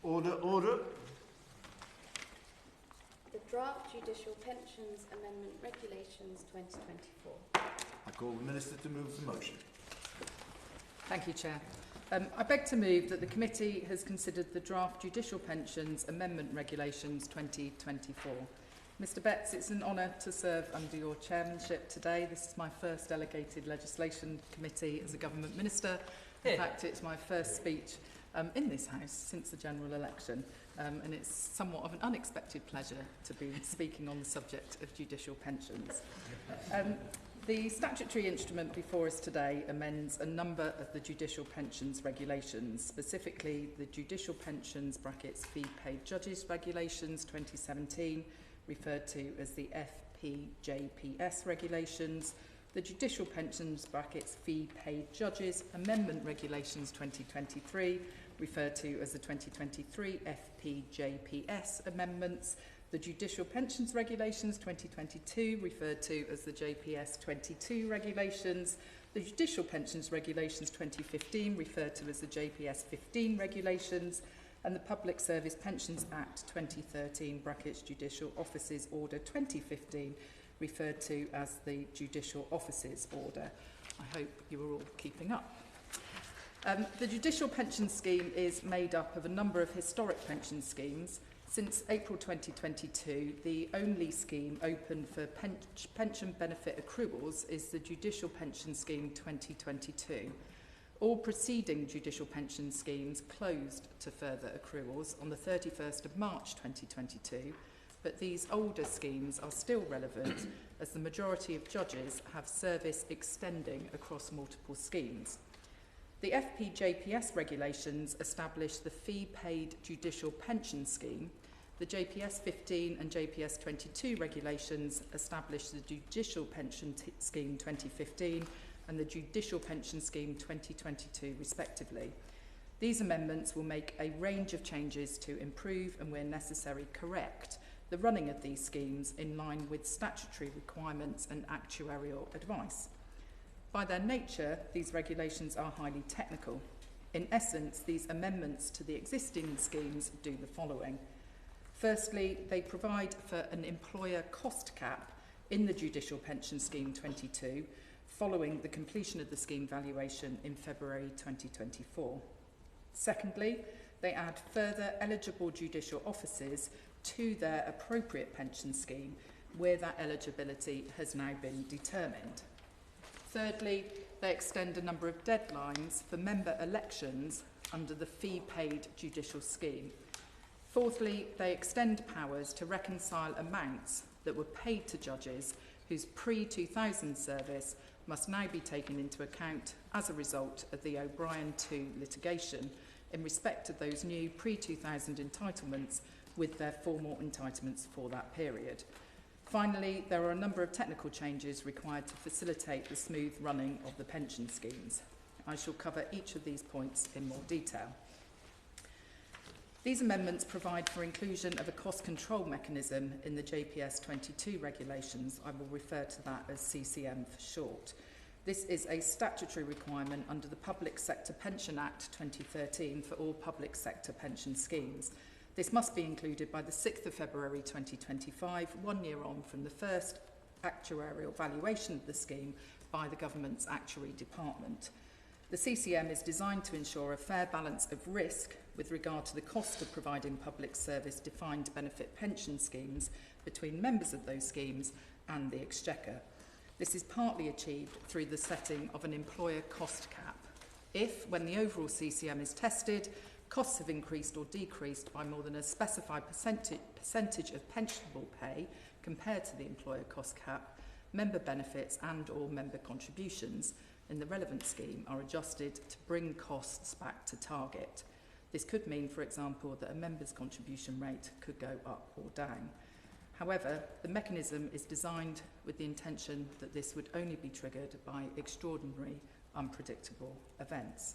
Order, order. The Draft Judicial Pensions Amendment Regulations 2024. I call the Minister to move the motion. Thank you, Chair. I beg to move that the committee has considered the Draft Judicial Pensions Amendment Regulations 2024. Mr Betts, it's an honour to serve under your chairmanship today. This is my first delegated legislation committee as a government minister. In fact, it's my first speech in this House since the general election, and it's somewhat of an unexpected pleasure to be speaking on the subject of judicial pensions. The statutory instrument before us today amends a number of the judicial pensions regulations, specifically the Judicial Pensions (Fee Paid Judges) Regulations 2017, referred to as the FPJPS Regulations, the Judicial Pensions (Fee Paid Judges) Amendment Regulations 2023, referred to as the 2023 FPJPS Amendments, the Judicial Pensions Regulations 2022, referred to as the JPS 22 Regulations, the Judicial Pensions Regulations 2015, referred to as the JPS 15 Regulations, and the Public Service Pensions Act 2013, Judicial Offices Order 2015, referred to as the Judicial Offices Order. I hope you are all keeping up. The Judicial Pension Scheme is made up of a number of historic pension schemes. Since April 2022, the only scheme open for pension benefit accruals is the Judicial Pension Scheme 2022. All preceding judicial pension schemes closed to further accruals on the 31st of March 2022, but these older schemes are still relevant as the majority of judges have service extending across multiple schemes. The FPJPS regulations establish the Fee Paid Judicial Pension Scheme. The JPS 15 and JPS 22 regulations establish the Judicial Pension Scheme 2015 and the Judicial Pension Scheme 2022 respectively. These amendments will make a range of changes to improve and, where necessary, correct the running of these schemes in line with statutory requirements and actuarial advice. By their nature, these regulations are highly technical. In essence, these amendments to the existing schemes do the following. Firstly, they provide for an employer cost cap in the Judicial Pension Scheme 22 following the completion of the scheme valuation in February 2024. Secondly, they add further eligible judicial offices to their appropriate pension scheme where that eligibility has now been determined. Thirdly, they extend a number of deadlines for member elections under the Fee Paid Judicial Scheme. Fourthly, they extend powers to reconcile amounts that were paid to judges whose pre-2000 service must now be taken into account as a result of the O'Brien 2 litigation in respect of those new pre-2000 entitlements with their formal entitlements for that period. Finally, there are a number of technical changes required to facilitate the smooth running of the pension schemes. I shall cover each of these points in more detail. These amendments provide for inclusion of a cost control mechanism in the JPS 22 regulations. I will refer to that as CCM for short. This is a statutory requirement under the Public Sector Pension Act 2013 for all public sector pension schemes. This must be included by the 6th of February 2025, 1 year on from the first actuarial valuation of the scheme by the Government's Actuary Department. The CCM is designed to ensure a fair balance of risk with regard to the cost of providing public service defined benefit pension schemes between members of those schemes and the Exchequer. This is partly achieved through the setting of an employer cost cap. If, when the overall CCM is tested, costs have increased or decreased by more than a specified percentage of pensionable pay compared to the employer cost cap, member benefits and or member contributions in the relevant scheme are adjusted to bring costs back to target. This could mean, for example, that a member's contribution rate could go up or down. However, the mechanism is designed with the intention that this would only be triggered by extraordinary, unpredictable events.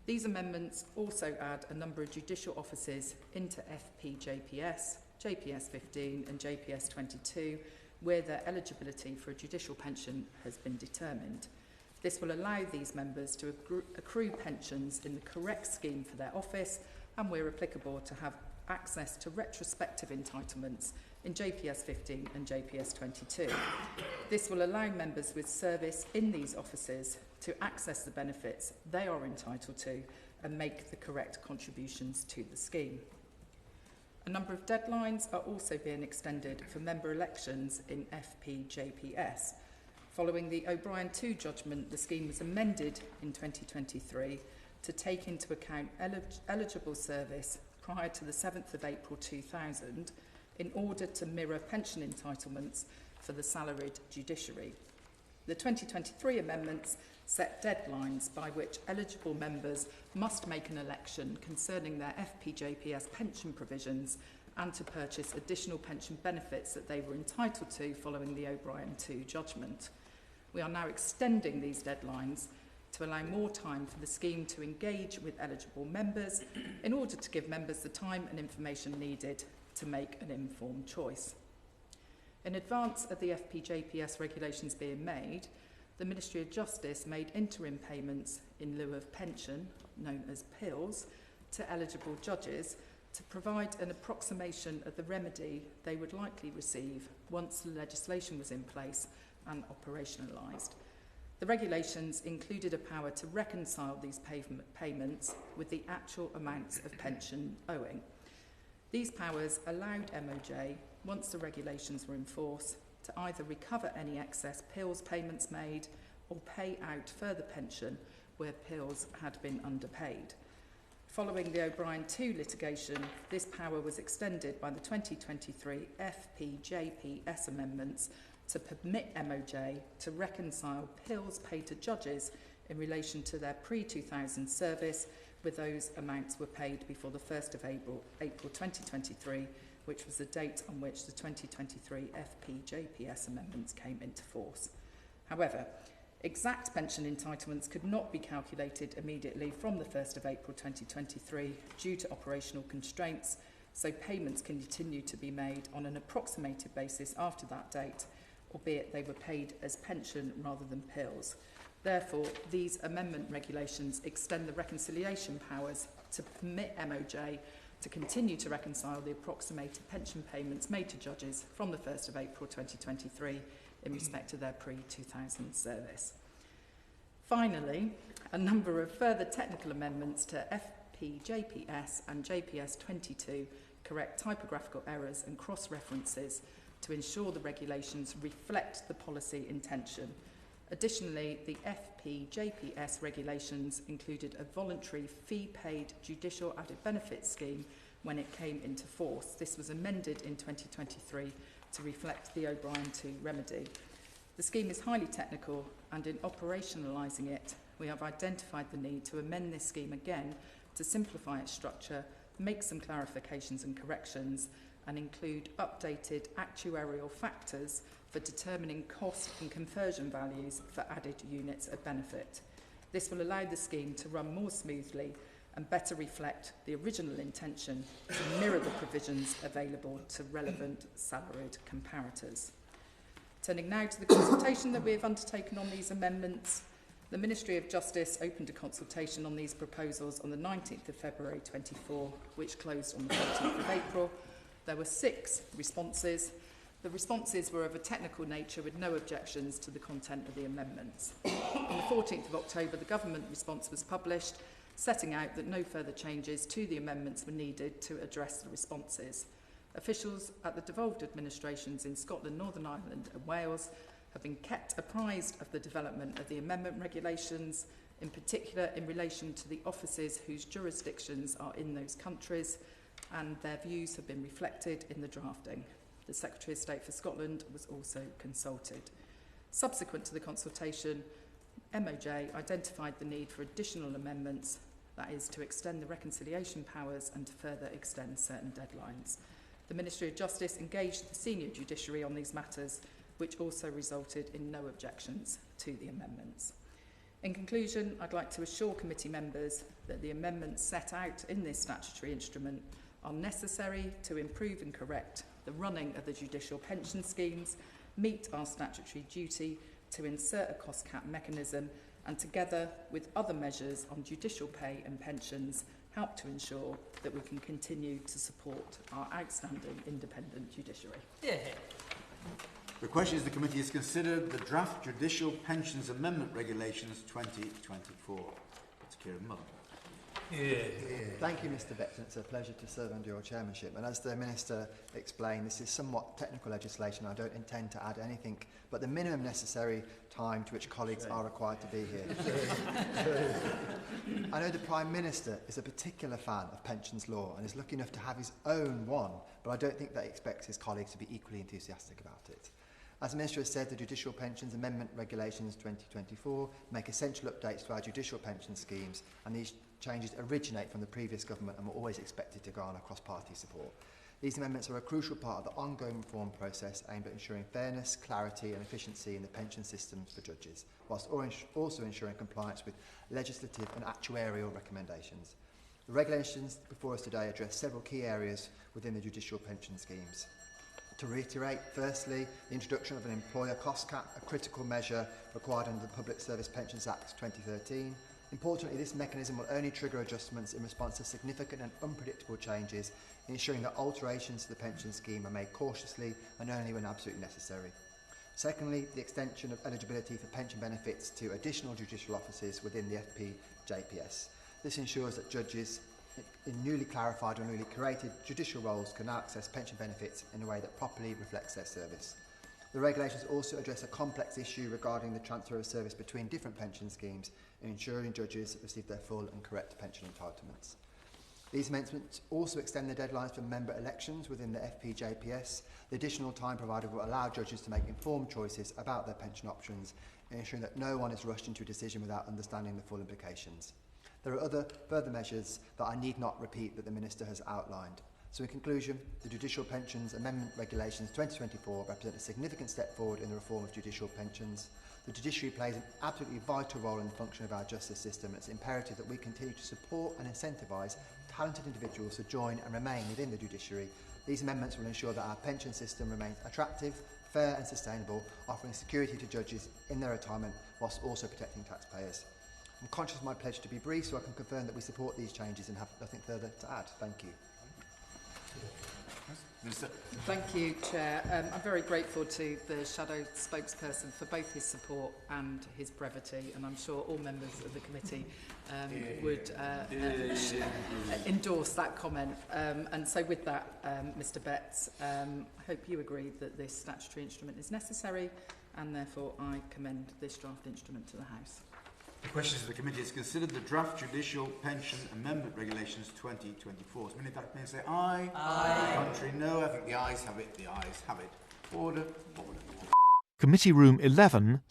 These amendments also add a number of judicial offices into FPJPS, JPS 15 and JPS 22, where their eligibility for a judicial pension has been determined. This will allow these members to accrue pensions in the correct scheme for their office and where applicable to have access to retrospective entitlements in JPS 15 and JPS 22. This will allow members with service in these offices to access the benefits they are entitled to and make the correct contributions to the scheme. A number of deadlines are also being extended for member elections in FPJPS. Following the O'Brien 2 judgment, the scheme was amended in 2023 to take into account eligible service prior to the 7th of April 2000 in order to mirror pension entitlements for the salaried judiciary. The 2023 amendments set deadlines by which eligible members must make an election concerning their FPJPS pension provisions and to purchase additional pension benefits that they were entitled to following the O'Brien 2 judgment. We are now extending these deadlines to allow more time for the scheme to engage with eligible members in order to give members the time and information needed to make an informed choice. In advance of the FPJPS regulations being made, the Ministry of Justice made interim payments in lieu of pension, known as PILs, to eligible judges to provide an approximation of the remedy they would likely receive once the legislation was in place and operationalised. The regulations included a power to reconcile these payments with the actual amounts of pension owing. These powers allowed MOJ, once the regulations were in force, to either recover any excess PILs payments made or pay out further pension where PILs had been underpaid. Following the O'Brien 2 litigation, this power was extended by the 2023 FPJPS amendments to permit MOJ to reconcile PILs paid to judges in relation to their pre-2000 service with those amounts were paid before the 1st of April 2023, which was the date on which the 2023 FPJPS amendments came into force. However, exact pension entitlements could not be calculated immediately from the 1st of April 2023 due to operational constraints, so payments continue to be made on an approximated basis after that date, albeit they were paid as pension rather than PILs. Therefore, these amendment regulations extend the reconciliation powers to permit MOJ to continue to reconcile the approximated pension payments made to judges from the 1st of April 2023 in respect to their pre-2000 service. Finally, a number of further technical amendments to FPJPS and JPS 22 correct typographical errors and cross-references to ensure the regulations reflect the policy intention. Additionally, the FPJPS regulations included a voluntary fee-paid judicial added benefits scheme when it came into force. This was amended in 2023 to reflect the O'Brien 2 remedy. The scheme is highly technical, and in operationalising it, we have identified the need to amend this scheme again to simplify its structure, make some clarifications and corrections, and include updated actuarial factors for determining cost and conversion values for added units of benefit. This will allow the scheme to run more smoothly and better reflect the original intention to mirror the provisions available to relevant salaried comparators. Turning now to the consultation that we have undertaken on these amendments, the Ministry of Justice opened a consultation on these proposals on the 19th of February 24, which closed on the 14th of April. There were 6 responses. The responses were of a technical nature with no objections to the content of the amendments. On the 14th of October, the government response was published, setting out that no further changes to the amendments were needed to address the responses. Officials at the devolved administrations in Scotland, Northern Ireland and Wales have been kept apprised of the development of the amendment regulations, in particular in relation to the offices whose jurisdictions are in those countries, and their views have been reflected in the drafting. The Secretary of State for Scotland was also consulted. Subsequent to the consultation, MOJ identified the need for additional amendments, that is, to extend the reconciliation powers and to further extend certain deadlines. The Ministry of Justice engaged the senior judiciary on these matters, which also resulted in no objections to the amendments. In conclusion, I'd like to assure committee members that the amendments set out in this statutory instrument are necessary to improve and correct the running of the judicial pension schemes, meet our statutory duty to insert a cost cap mechanism, and together with other measures on judicial pay and pensions, help to ensure that we can continue to support our outstanding independent judiciary. The question is the committee has considered the draft Judicial Pensions Amendment Regulations 2024. It's Kieran Mullen. Thank you, Mr. Beckton. It's a pleasure to serve under your chairmanship. And as the Minister explained, this is somewhat technical legislation. I don't intend to add anything but the minimum necessary time to which colleagues are required to be here. I know the Prime Minister is a particular fan of pensions law and is lucky enough to have his own one, but I don't think that he expects his colleagues to be equally enthusiastic about it. As the Minister has said, the Judicial Pensions Amendment Regulations 2024 make essential updates to our judicial pension schemes, and these changes originate from the previous government and were always expected to garner cross-party support. These amendments are a crucial part of the ongoing reform process aimed at ensuring fairness, clarity and efficiency in the pension systems for judges, whilst also ensuring compliance with legislative and actuarial recommendations. The regulations before us today address several key areas within the judicial pension schemes. To reiterate, firstly, the introduction of an employer cost cap, a critical measure required under the Public Service Pensions Act 2013. Importantly, this mechanism will only trigger adjustments in response to significant and unpredictable changes, ensuring that alterations to the pension scheme are made cautiously and only when absolutely necessary. Secondly, the extension of eligibility for pension benefits to additional judicial offices within the FP-JPS. This ensures that judges in newly clarified or newly created judicial roles can now access pension benefits in a way that properly reflects their service. The regulations also address a complex issue regarding the transfer of service between different pension schemes and ensuring judges receive their full and correct pension entitlements. These amendments also extend the deadlines for member elections within the FP-JPS. The additional time provided will allow judges to make informed choices about their pension options, ensuring that no one is rushed into a decision without understanding the full implications. There are other further measures that I need not repeat that the Minister has outlined. So in conclusion, the Judicial Pensions Amendment Regulations 2024 represent a significant step forward in the reform of judicial pensions. The judiciary plays an absolutely vital role in the function of our justice system, and it's imperative that we continue to support and incentivise talented individuals to join and remain within the judiciary. These amendments will ensure that our pension system remains attractive, fair and sustainable, offering security to judges in their retirement whilst also protecting taxpayers. I'm conscious of my pledge to be brief, so I can confirm that we support these changes and have nothing further to add. Thank you. Thank you, Chair. I'm very grateful to the Shadow Spokesperson for both his support and his brevity, and I'm sure all members of the committee would endorse that comment. And so with that, Mr Betts, I hope you agree that this statutory instrument is necessary, and therefore I commend this draft instrument to the House. The question is the committee has considered the draft Judicial Pension Amendment Regulations 2024. So many that may say aye. Aye. Contrary, no. I think the ayes have it. The ayes have it. Order. Committee Room 11.